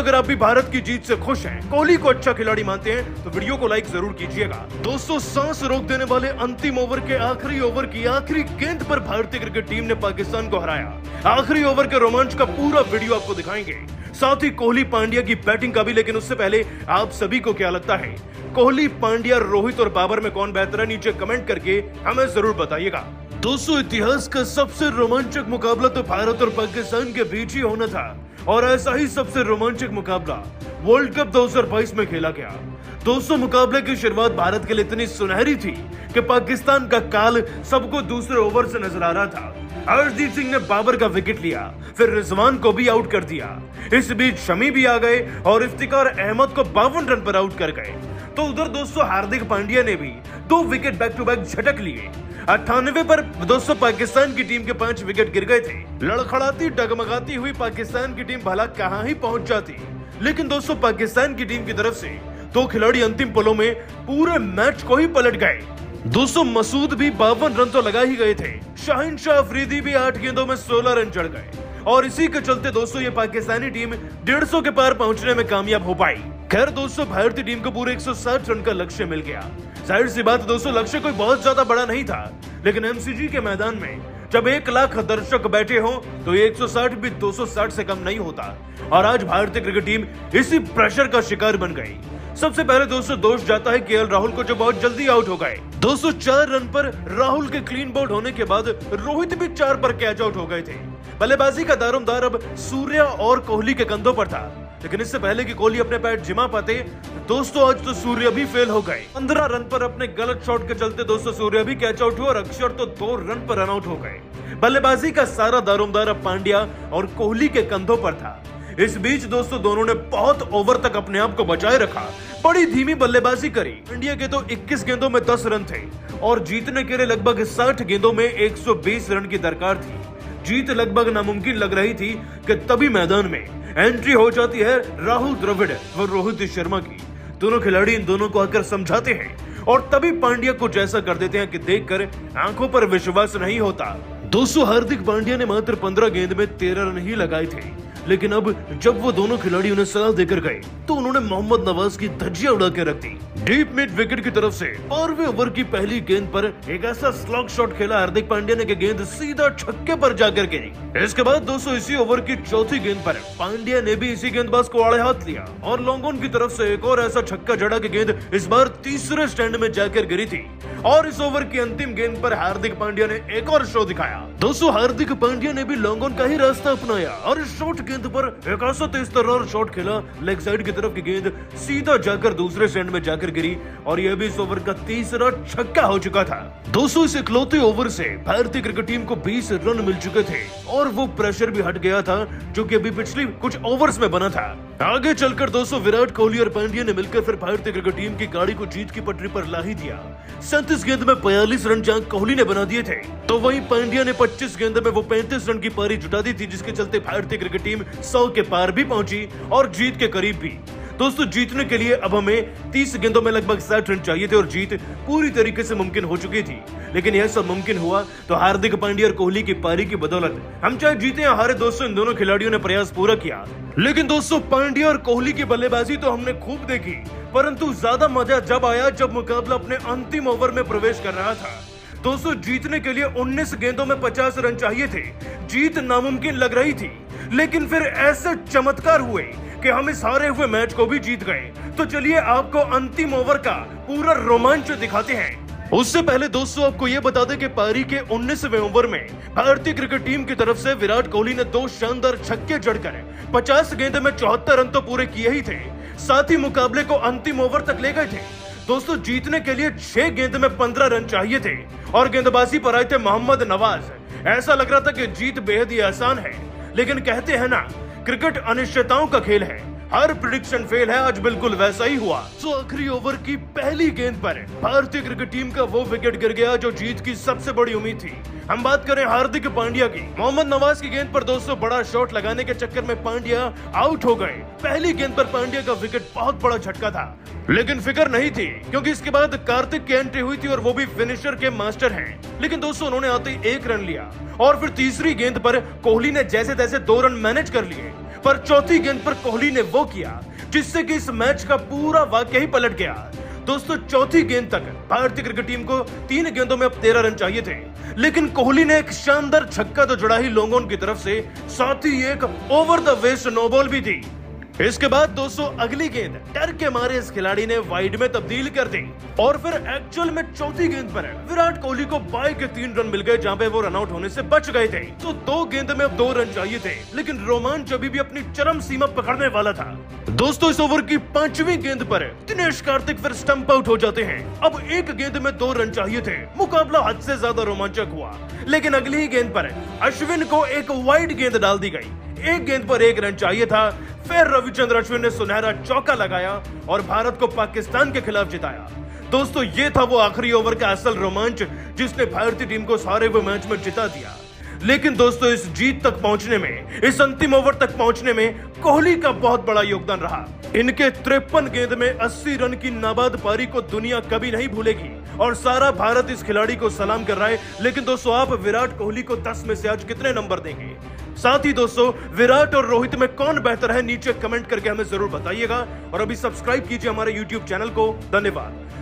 अगर आप भी भारत की जीत से खुश हैं, कोहली को अच्छा खिलाड़ी मानते हैं, तो वीडियो को लाइक जरूर कीजिएगा। दोस्तों, सांस रोक देने वाले अंतिम ओवर के आखिरी ओवर की आखिरी गेंद पर भारतीय क्रिकेट टीम ने पाकिस्तान को हराया। आखिरी ओवर के रोमांच का पूरा वीडियो आपको दिखाएंगे, साथ ही कोहली पांड्या की बैटिंग का भी। लेकिन उससे पहले आप सभी को क्या लगता है, कोहली, पांड्या, रोहित और बाबर में कौन बेहतर है? नीचे कमेंट करके हमें जरूर बताइएगा। दोस्तों, इतिहास का सबसे रोमांचक मुकाबला तो भारत और पाकिस्तान के बीच ही होना था, और ऐसा ही सबसे रोमांचक मुकाबला वर्ल्ड कप 2022 में खेला गया। दोस्तों, मुकाबले की शुरुआत भारत के लिए इतनी सुनहरी थी कि पाकिस्तान का काल सबको दूसरे ओवर से नजर आ रहा था। हर्षदीप सिंह ने बाबर का विकेट लिया, फिर रिजवान को भी आउट कर दिया। इस बीच शमी भी आ गए और इफ्तिकार अहमद को 52 रन पर आउट कर गए। तो उधर दोस्तों हार्दिक पांड्या ने भी 2 विकेट बैक टू बैक झटक लिए। 98 पर दोस्तों पाकिस्तान की टीम के 5 विकेट गिर गए थे। लड़खड़ाती डगमगाती हुई पाकिस्तान की टीम भला कहां ही पहुंच जाती, लेकिन दोस्तों पाकिस्तान की टीम की तरफ से 2 खिलाड़ी अंतिम पलों में पूरे मैच को ही पलट गए। दोस्तों, मसूद भी 52 रन तो लगा ही गए थे। शाहीन शाह अफरीदी भी 8 गेंदों में 16 रन चढ़ गए, और इसी के चलते दोस्तों ये पाकिस्तानी टीम 150 के पार पहुंचने में कामयाब हो पाई। खैर दोस्तों, भारतीय टीम को पूरे 160 रन का लक्ष्य मिल गया। जाहिर सी बात दोस्तों, लक्ष्य कोई बहुत ज्यादा बड़ा नहीं था, लेकिन एमसीजी के मैदान में जब 1 लाख दर्शक बैठे हो तो ये 160 भी 260 से कम नहीं होता। और आज भारतीय क्रिकेट टीम इसी प्रेशर का शिकार बन गई। सबसे पहले दोस्तों दोष जाता है केएल राहुल को, जो बहुत जल्दी आउट हो गए। दोस्तों, 4 रन पर राहुल के क्लीन बोल्ड होने के बाद रोहित भी 4 पर कैच आउट हो गए थे। बल्लेबाजी का दारोमदार अब सूर्या और कोहली के कंधों पर था, लेकिन इससे पहले कि कोहली अपने पैर जिमा पाते दोस्तों आज तो सूर्या भी फेल हो गए। 15 रन पर अपने गलत शॉट के चलते दोस्तों सूर्या भी कैच आउट हुआ और अक्षर तो 2 रन पर रन आउट हो गए। बल्लेबाजी का सारा दारोमदार अब पांड्या और कोहली के कंधों पर था। इस बीच दोस्तों दोनों ने बहुत ओवर तक अपने आप को बचाए रखा, बड़ी धीमी बल्लेबाजी करी। इंडिया के तो 21 गेंदों में 10 रन थे और जीतने के लिए लगभग 60 गेंदों में 120 रन की दरकार थी। जीत लगभग नामुमकिन लग रही थी कि तभी मैदान में एंट्री हो जाती है राहुल द्रविड़ व रोहित शर्मा की। दोनों खिलाड़ी इन दोनों को आकर समझाते हैं और तभी पांड्या कुछ ऐसा कर देते हैं कि देखकर आंखों पर विश्वास नहीं होता। दोस्तों, हार्दिक पांड्या ने मात्र 15 गेंद में 13 रन ही लगाए थे, लेकिन अब जब वो दोनों खिलाड़ी उन्हें सलाह देकर गए तो उन्होंने मोहम्मद नवाज की धज्जियां उड़ा के रख दी। डीप मिड विकेट की तरफ से 12वें ओवर की पहली गेंद पर एक ऐसा स्लॉग शॉट खेला हार्दिक पांड्या ने कि गेंद सीधा छक्के पर जाकर गिरी। इसके बाद दोस्तों इसी ओवर की चौथी गेंद पर पांड्या ने भी इसी गेंदबाज को आड़े हाथ लिया और लॉन्ग ऑन की तरफ से एक और ऐसा छक्का जड़ा कि गेंद इस बार तीसरे स्टैंड में जाकर गिरी थी। और इस ओवर की अंतिम गेंद पर हार्दिक पांड्या ने एक और शो दिखाया। दोस्तों, हार्दिक पांड्या ने भी लॉन्ग ऑन का ही रास्ता अपनाया और इस शॉट गेंद पर एक ऐसा तेज तर्रार शॉट खेला, लेग साइड की तरफ की गेंद सीधा जाकर दूसरे स्टैंड में जाकर गिरी और यह भी इस ओवर का तीसरा छक्का हो चुका था। दोस्तों, इस इकलौते ओवर से भारतीय क्रिकेट टीम को 20 रन मिल चुके थे और वो प्रेशर भी हट गया था जो कि अभी पिछली कुछ ओवर्स में बना था। आगे चलकर दोस्तों विराट कोहली और पांड्या ने मिलकर फिर भारतीय क्रिकेट टीम की गाड़ी को जीत की पटरी पर ला ही दिया। 37 गेंद में 42 रन जहां कोहली ने बना दिए थे, तो वहीं पांड्या ने 25 गेंद में वो 35 रन की पारी जुटा दी थी, जिसके चलते भारतीय क्रिकेट टीम 100 के पार भी पहुंची और जीत के करीब भी। दोस्तों, जीतने के लिए अब हमें 30 गेंदों में लगभग 60 रन चाहिए थे और जीत पूरी तरीके से मुमकिन हो चुकी थी। लेकिन यह सब मुमकिन हुआ तो हार्दिक पांड्या और कोहली की पारी की बदौलत। हम चाहे जीते या हारे दोस्तों, इन दोनों खिलाड़ियों ने प्रयास पूरा किया। लेकिन दोस्तों, पांड्या और कोहली की बल्लेबाजी तो हमने खूब देखी, परंतु ज्यादा मजा जब आया जब मुकाबला अपने अंतिम ओवर में प्रवेश कर रहा था। दोस्तों, जीतने के लिए 19 गेंदों में 50 रन चाहिए थे। जीत नामुमकिन लग रही थी, लेकिन फिर ऐसे चमत्कार हुए कि हम इस हारे हुए मैच को भी जीत गए। तो चलिए आपको अंतिम ओवर का पूरा रोमांच दिखाते हैं। उससे पहले दोस्तों आपको ये बता दें कि पारी के 19वें ओवर में भारतीय क्रिकेट टीम की तरफ से विराट कोहली ने 2 शानदार छक्के जड़कर 50 गेंद में 74 रन तो पूरे किए ही थे, साथ ही मुकाबले को अंतिम ओवर तक ले गए थे। दोस्तों, जीतने के लिए 6 गेंद में 15 रन चाहिए थे और गेंदबाजी पर आए थे मोहम्मद नवाज। ऐसा लग रहा था कि जीत बेहद ही आसान है, लेकिन कहते हैं ना, क्रिकेट अनिश्चितताओं का खेल है, हर प्रिडिक्शन फेल है। आज बिल्कुल वैसा ही हुआ। तो आखिरी ओवर की पहली गेंद पर भारतीय क्रिकेट टीम का वो विकेट गिर गया जो जीत की सबसे बड़ी उम्मीद थी। हम बात करें हार्दिक पांड्या की। मोहम्मद नवाज की गेंद पर दोस्तों बड़ा शॉट लगाने के चक्कर में पांड्या आउट हो गए। पहली गेंद पर पांड्या का विकेट बहुत बड़ा झटका था, लेकिन फिक्र नहीं थी क्योंकि इसके बाद कार्तिक की एंट्री हुई थी और वो भी फिनिशर के मास्टर हैं। लेकिन दोस्तों उन्होंने आते ही 1 रन लिया और फिर तीसरी गेंद पर कोहली ने जैसे तैसे 2 रन मैनेज कर लिए। पर चौथी गेंद पर कोहली ने वो किया जिससे कि इस मैच का पूरा वाकया ही पलट गया। दोस्तों, चौथी गेंद तक भारतीय क्रिकेट टीम को 3 गेंदों में अब 13 रन चाहिए थे, लेकिन कोहली ने एक शानदार छक्का तो जड़ा ही लोगों की तरफ से, साथ ही एक over the waist no ball भी दी। इसके बाद दोस्तों अगली गेंद डर के मारे इस खिलाड़ी ने वाइड में तब्दील कर दी और फिर एक्चुअल में चौथी गेंद पर विराट कोहली को बाई के 3 रन मिल गए, जहां पे वो रन आउट होने से बच गए थे। तो 2 गेंद में अब 2 रन चाहिए थे, लेकिन रोमांच अभी भी अपनी चरम सीमा पकड़ने वाला था। दोस्तों, इस ओवर की 5वीं गेंद पर दिनेश कार्तिक फिर स्टंप आउट हो जाते हैं। अब 1 गेंद में 2 रन चाहिए थे। मुकाबला हद से ज्यादा रोमांचक हुआ, लेकिन अगली ही गेंद पर अश्विन को एक वाइड गेंद डाल दी गई। 1 गेंद पर 1 रन चाहिए था। फिर रविचंद्र अश्विन ने सुनहरा चौका लगाया और भारत को पाकिस्तान के खिलाफ जिताया। दोस्तों, ये था वो आखिरी ओवर का असल रोमांच जिसने भारतीय टीम को सारे वो मैच में जिता दिया। लेकिन दोस्तों, इस जीत तक पहुंचने में, इस अंतिम ओवर तक पहुंचने में कोहली का बहुत बड़ा योगदान रहा। इनके 53 गेंद में 80 रन की नाबाद पारी को दुनिया कभी नहीं भूलेगी और सारा भारत इस खिलाड़ी को सलाम कर रहा है। लेकिन दोस्तों, आप विराट कोहली को 10 में से आज कितने नंबर देंगे? साथ ही दोस्तों, विराट और रोहित में कौन बेहतर है, नीचे कमेंट करके हमें जरूर बताइएगा और अभी सब्सक्राइब कीजिए हमारे YouTube चैनल को। धन्यवाद।